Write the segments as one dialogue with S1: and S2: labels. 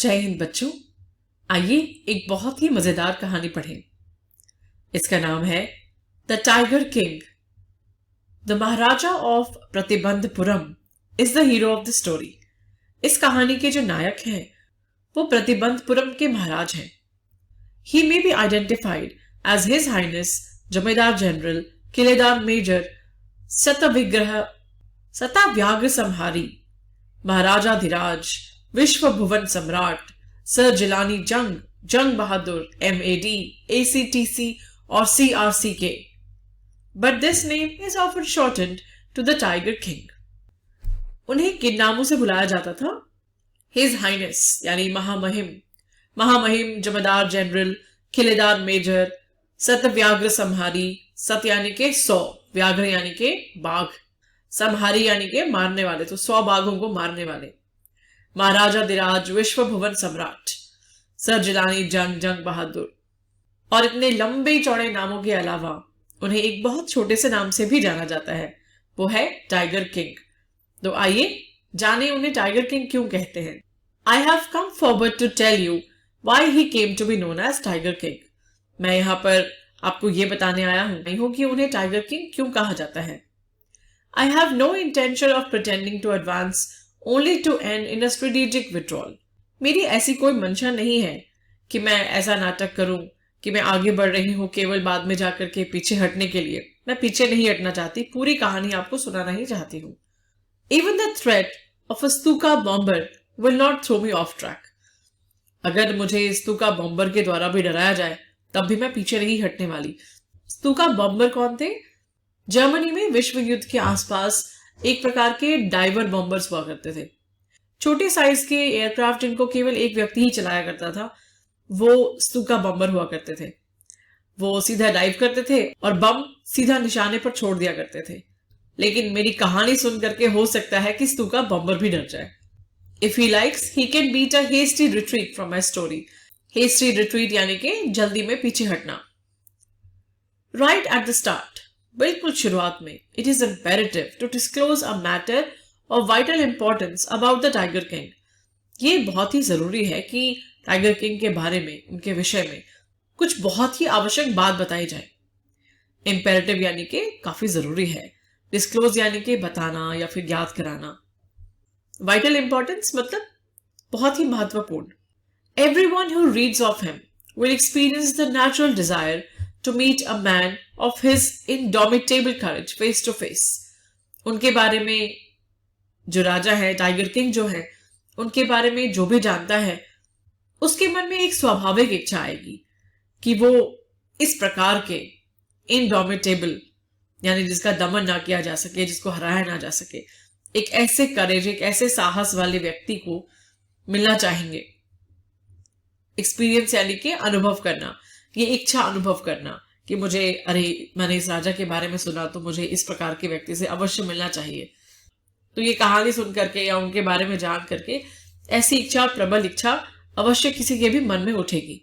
S1: जय हिंद बच्चों। आइए एक बहुत ही मजेदार कहानी पढ़ें। इसका नाम है the tiger king. The Maharaja of Pratibandapuram is the hero of the story. इस कहानी के जो नायक हैं वो प्रतिबंधपुरम के महाराज हैं। He may be identified as his highness Zamindar general Khiledar major Satavyaghra Samhari Maharajadhiraja Vishwa Bhuvan Samrat sir Jilani Jung Jung Bahadur MAD ACTC और CRCK, but this name is often shortened to the tiger king. उन्हें किन नामों से बुलाया जाता था? हिज हाइनेस यानी महामहिम जमींदार जनरल किलेदार मेजर सतव्याग्र संहारी, सत यानी के 100, व्याघ्र यानी के बाघ, संहारी यानी के मारने वाले, तो 100 बाघों को मारने वाले, महाराजाधिराज विश्व भुवन सम्राट सर जिलानी जंग बहादुर। और इतने लंबे चौड़े नामों के अलावा उन्हें एक बहुत छोटे से नाम से भी जाना जाता है, वो है टाइगर किंग। तो आइए जाने उन्हें टाइगर किंग क्यों कहते हैं। I have come forward to tell you why he came to be known as tiger king. मैं यहाँ पर आपको ये बताने आया हूं कि उन्हें टाइगर किंग क्यों कहा जाता है। I have no intention of pretending to advance only to end in a strategic withdrawal। मेरी ऐसी कोई मंशा नहीं है कि मैं ऐसा नाटक करूं कि मैं आगे बढ़ रही हूं केवल बाद में जाकर के पीछे हटने के लिए। मैं पीछे नहीं हटना चाहती, पूरी कहानी आपको सुनाना ही चाहती हूं। Even the threat of a Stuka bomber will not throw me off track। अगर मुझे स्तूका बॉम्बर के द्वारा भी डराया जाए तब भी मैं पीछे नहीं हटने वाली। स्तूका बॉम्बर कौन थे? जर्मनी में विश्व युद्ध के आसपास एक प्रकार के डाइवर बॉम्बर्स हुआ करते थे। छोटे साइज के एयरक्राफ्ट जिनको केवल एक व्यक्ति ही चलाया करता था, वो स्तूका बॉम्बर हुआ करते थे। वो सीधा डाइव करते थे और बम सीधा निशाने पर छोड़ दिया करते थे। लेकिन मेरी कहानी सुन करके हो सकता है कि स्तूका बॉम्बर भी डर जाए। If he likes he can beat a hasty retreat from my story. Hasty retreat यानी कि जल्दी में पीछे हटना। राइट एट द स्टार्ट, बिल्कुल शुरुआत में, it is imperative to disclose a matter of vital importance about the tiger king. ये बहुत ही जरूरी है कि टाइगर किंग के बारे में, उनके विषय में कुछ बहुत ही आवश्यक बात बताई जाए। इम्पेरेटिव यानी कि काफी जरूरी है, डिस्क्लोज यानी कि बताना या फिर याद कराना। वाइटल इंपॉर्टेंस मतलब बहुत ही महत्वपूर्ण। Everyone who reads of him will experience the natural desire to meet a man of his indomitable courage face to face। उनके बारे में जो राजा है, टाइगर किंग जो है, उनके बारे में जो भी जानता है उसके मन में एक स्वाभाविक इच्छा आएगी कि वो इस प्रकार के इनडोमिटेबल यानी जिसका दमन ना किया जा सके, जिसको हराया ना जा सके, एक ऐसे करेज, एक ऐसे साहस वाले व्यक्ति को मिलना चाहेंगे। एक्सपीरियंस यानी कि अनुभव करना, ये इच्छा अनुभव करना कि मुझे, अरे मैंने इस राजा के बारे में सुना तो मुझे इस प्रकार के व्यक्ति से अवश्य मिलना चाहिए। तो ये कहानी सुन करके या उनके बारे में जान करके ऐसी इच्छा, प्रबल इच्छा अवश्य किसी के भी मन में उठेगी।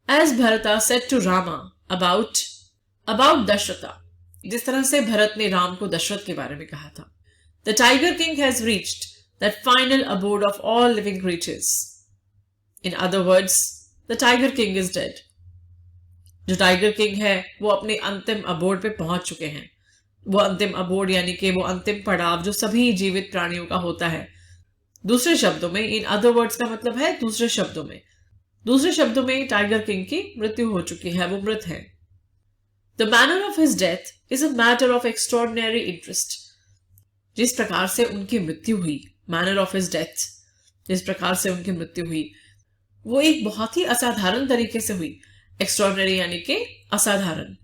S1: As Bharata said to Rama about Dasharatha, जिस तरह से भरत ने राम को दशरथ के बारे में कहा था। The tiger king has reached that final abode of all living creatures. In other words, the tiger king is dead. जो टाइगर किंग है वो अपने अंतिम अबोर्ड पे पहुंच चुके हैं। वो अंतिम अबोर्ड यानी कि वो अंतिम पड़ाव जो सभी जीवित प्राणियों का होता है। दूसरे शब्दों में, इन अदर वर्ड्स का मतलब है दूसरे शब्दों में टाइगर किंग की मृत्यु हो चुकी है, वो मृत है। The manner of his death is a matter of extraordinary interest. जिस प्रकार से उनकी मृत्यु हुई, मैनर ऑफ हिज डेथ, जिस प्रकार से उनकी मृत्यु हुई वो एक बहुत ही असाधारण तरीके से हुई। एक्स्ट्रॉर्डिनरी यानी कि असाधारण।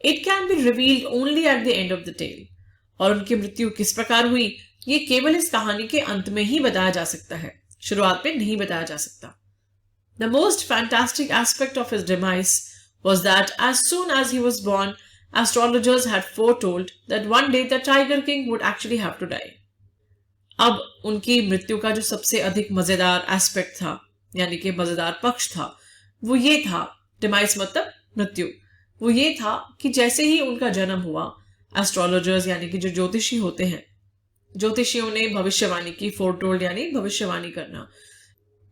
S1: It can be revealed only at the end of the tale. और उनकी मृत्यु किस प्रकार हुई ये केवल इस कहानी के अंत में ही बताया जा सकता है, शुरुआत में नहीं बताया जा सकता। The most fantastic aspect of his demise was that as soon as he was born, astrologers had foretold that one day the Tiger King would actually have to die। अब उनकी मृत्यु का जो सबसे अधिक मजेदार एस्पेक्ट था यानी कि मजेदार पक्ष था वो ये था, डिमाइस मतलब मृत्यु, वो ये था कि जैसे ही उनका जन्म हुआ, एस्ट्रोलॉजर्स यानी कि जो ज्योतिषी होते हैं, ज्योतिषियों ने भविष्यवाणी की, फोरटोल्ड यानी भविष्यवाणी करना,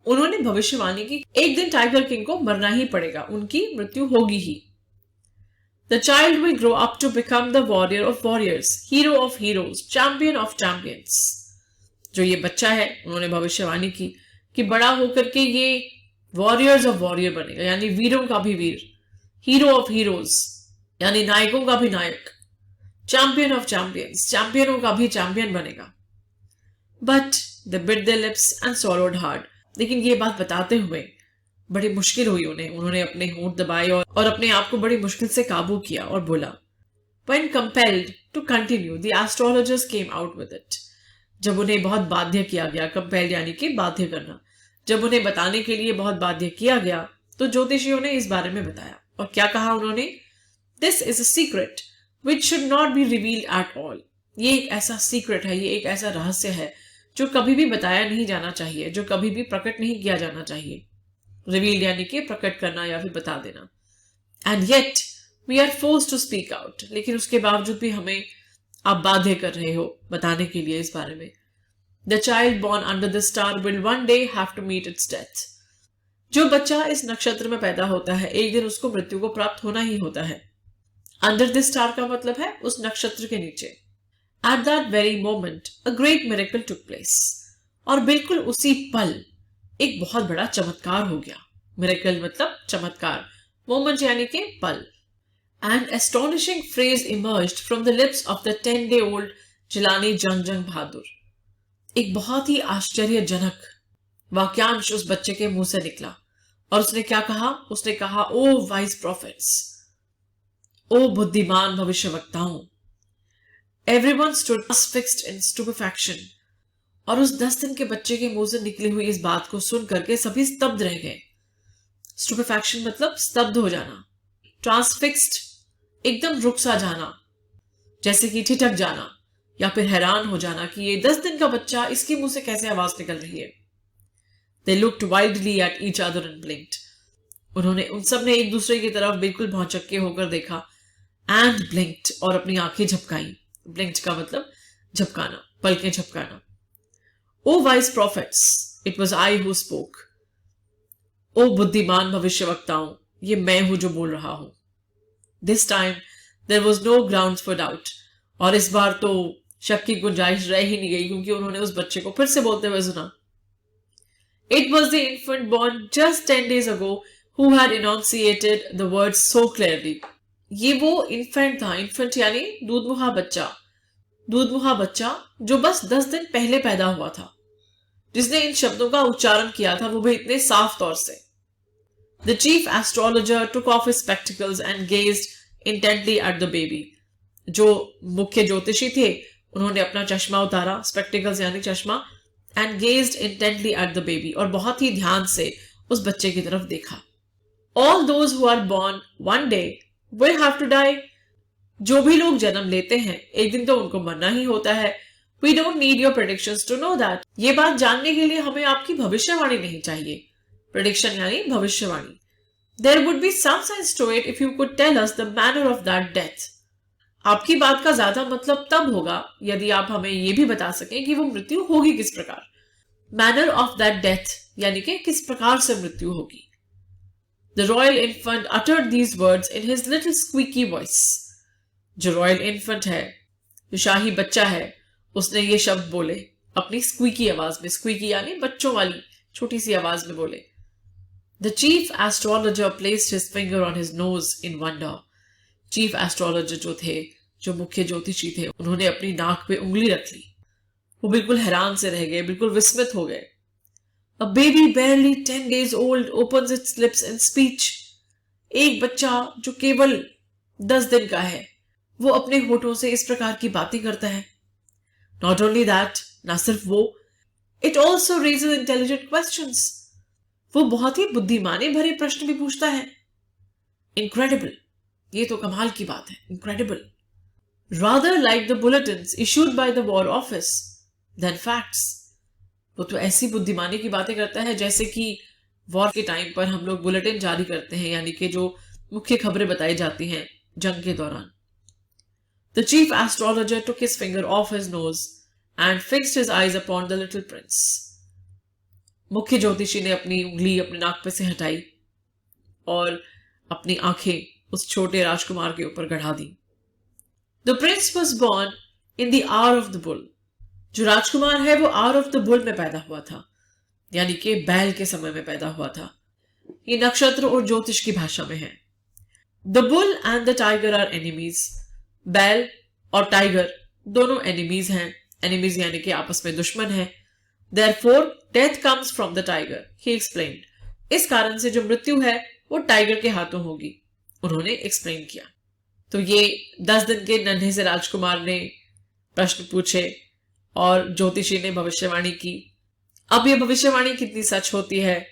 S1: उन्होंने भविष्यवाणी की एक दिन टाइगर किंग को मरना ही पड़ेगा, उनकी मृत्यु होगी ही। The child will grow up to become the warrior of warriors, hero of heroes, champion of champions. जो ये बच्चा है, उन्होंने भविष्यवाणी की कि बड़ा होकर के ये वॉरियर्स ऑफ वॉरियर बनेगा, यानी वीरों का भी वीर, हीरो ऑफ हीरोज यानी नायकों का भी नायक, चैंपियन ऑफ चैंपियंस, चैंपियनों का भी चैंपियन बनेगा। But they bit there lips and swallowed hard. लेकिन ये बात बताते हुए बड़ी मुश्किल हुई उन्हें। उन्होंने अपने होंठ दबाए और अपने आप को बड़ी मुश्किल से काबू किया और बोला, When compelled to continue, the astrologers came out with it. जब उन्हें बहुत बाध्य किया गया, कंपेल्ड यानी कि बाध्य करना, जब उन्हें बताने के लिए बहुत बाध्य किया गया तो ज्योतिषियों ने इस बारे में बताया। और क्या कहा उन्होंने? This is a secret which should not be revealed at all. ये एक ऐसा सीक्रेट है, ये एक ऐसा रहस्य है जो कभी भी बताया नहीं जाना चाहिए, जो कभी भी प्रकट नहीं किया जाना चाहिए। रिवील यानी कि प्रकट करना या फिर बता देना। And yet we are forced to speak out. लेकिन उसके बावजूद भी हमें आप बाध्य कर रहे हो बताने के लिए इस बारे में। The child born under the star will one day have to meet its death. जो बच्चा इस नक्षत्र में पैदा होता है, एक दिन उसको मृत्यु को प्राप्त होना ही होता है। अंडर द स्टार का मतलब है उस नक्षत्र के नीचे। At that very moment a great miracle took place. और बिल्कुल उसी पल एक बहुत बड़ा चमत्कार हो गया। मिरेकल मतलब चमत्कार, मोमेंट यानी कि पल। An astonishing phrase emerged from the lips of the 10-day-old Jilani Jung Jung बहादुर। एक बहुत ही आश्चर्यजनक वाक्यांश उस बच्चे के मुंह से निकला। और उसने क्या कहा? उसने कहा, ओ वाइज प्रॉफिट्स, ओ बुद्धिमान भविष्यवक्ताओं। Everyone stood transfixed in stupefaction. और उस 10 दिन के बच्चे के मुंह से निकली हुई इस बात को सुन करके सभी स्तब्ध रह गए। स्टुपेफैक्शन मतलब स्तब्ध हो जाना, ट्रांसफिक्स्ड एकदम रुक सा जाना, जैसे कि ठिठक जाना या फिर हैरान हो जाना कि ये 10 दिन का बच्चा, इसके मुंह से कैसे आवाज निकल रही है। They looked wildly at each other and blinked. उन्होंने उन सब ने एक दूसरे की तरफ बिल्कुल भौचक्के होकर देखा and blinked और अपनी आंखें झपकाई। blinked का मतलब झपकाना, पलकें झपकाना। O wise prophets, it was I who spoke. ओ बुद्धिमान भविष्यवक्ताओं, ये मैं हूं जो बोल रहा हूं। This time there was no grounds for doubt. और इस बार तो शक की गुंजाइश रह ही नहीं गई, क्योंकि उन्होंने उस बच्चे को फिर से बोलते हुए सुना। It was the infant born just 10 days ago who had enunciated the words so clearly. ये वो इन्फेंट था, इन्फेंट यानी दूधमुहा बच्चा, दूधमुहा बच्चा जो बस 10 दिन पहले पैदा हुआ था, जिसने इन शब्दों का उच्चारण किया था, वो भी इतने साफ तौर से। The chief astrologer took off his spectacles and gazed intently at the baby. जो मुख्य ज्योतिषी थे, उन्होंने अपना चश्मा उतारा, स्पेक्टिकल्स यानी चश्मा, and gazed intently at the baby, और बहुत ही ध्यान से उस बच्चे की तरफ देखा। All those who are born one day will have to die. जो भी लोग जन्म लेते हैं, एक दिन तो उनको मरना ही होता है। We don't need your predictions to know that. ये बात जानने के लिए हमें आपकी भविष्यवाणी नहीं चाहिए। Prediction यानी भविष्यवाणी। There would be some sense to it if you could tell us the manner of that death. आपकी बात का ज्यादा मतलब तब होगा यदि आप हमें ये भी बता सकें कि वो मृत्यु होगी किस प्रकार। Manner of that death यानी कि किस प्रकार से मृत्यु होगी। The royal infant uttered these words in his little squeaky voice. जो रॉयल इन्फेंट है, जो शाही बच्चा है, उसने ये शब्द बोले अपनी स्क्वीकी आवाज में। स्क्वीकी यानी बच्चों वाली छोटी सी आवाज में बोले। The chief astrologer placed his finger on his nose in wonder. Chief astrologer जो थे, जो मुख्य ज्योतिषी थे, उन्होंने अपनी नाक पे उंगली रख ली। वो बिल्कुल हैरान से रह गए, बिल्कुल विस्मित हो गए। A baby barely 10 days old opens its lips in speech. एक बच्चा जो केवल 10 दिन का है, वो अपने होठों से इस प्रकार की बातें करता है। Not only that, ना सिर्फ वो, it also raises intelligent questions. वो बहुत ही बुद्धिमानी भरे प्रश्न भी पूछता है। Incredible. ये तो कमाल की बात है। Incredible. Rather like the bulletins issued by the War Office than facts. वो तो ऐसी बुद्धिमानी की बातें करता है जैसे कि वॉर के टाइम पर हम लोग बुलेटिन जारी करते हैं, यानी कि जो मुख्य खबरें बताई जाती हैं जंग के दौरान। The chief astrologer took his finger off his nose and fixed his eyes upon the little prince. मुख्य ज्योतिषी ने अपनी उंगली अपने नाक पे से हटाई और अपनी आंखें उस छोटे राजकुमार के ऊपर गढ़ा दी। The prince was born in the hour of the bull. जो राजकुमार है वो आवर ऑफ द बुल में पैदा हुआ था, यानी कि बैल के समय में पैदा हुआ था। ये नक्षत्र और ज्योतिष की भाषा में है। The bull and the tiger are enemies. बैल और टाइगर दोनों एनिमीज हैं। एनिमीज यानी कि आपस में दुश्मन है। Therefore, death comes from the tiger, he explained. इस कारण से जो मृत्यु है वो टाइगर के हाथों होगी, उन्होंने एक्सप्लेन किया। तो ये 10 दिन के नन्हे से राजकुमार ने प्रश्न पूछे और ज्योतिषी ने भविष्यवाणी की। अब ये भविष्यवाणी कितनी सच होती है,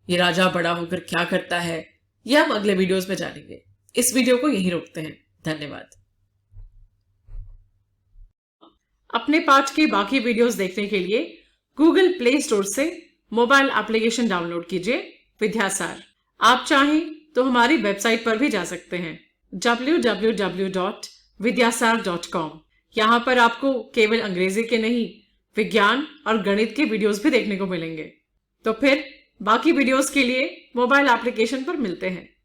S1: ये राजा बड़ा होकर क्या करता है, ये हम अगले वीडियोस में जानेंगे। इस वीडियो को यहीं रोकते हैं। धन्यवाद।
S2: अपने पाठ के बाकी वीडियोस देखने के लिए गूगल प्ले स्टोर से मोबाइल एप्लीकेशन डाउनलोड कीजिए विद्यासार। आप चाहें तो हमारी वेबसाइट पर भी जा सकते हैं www.vidyasar.com। यहाँ पर आपको केवल अंग्रेजी के नहीं, विज्ञान और गणित के वीडियोस भी देखने को मिलेंगे। तो फिर बाकी वीडियोस के लिए मोबाइल एप्लीकेशन पर मिलते हैं।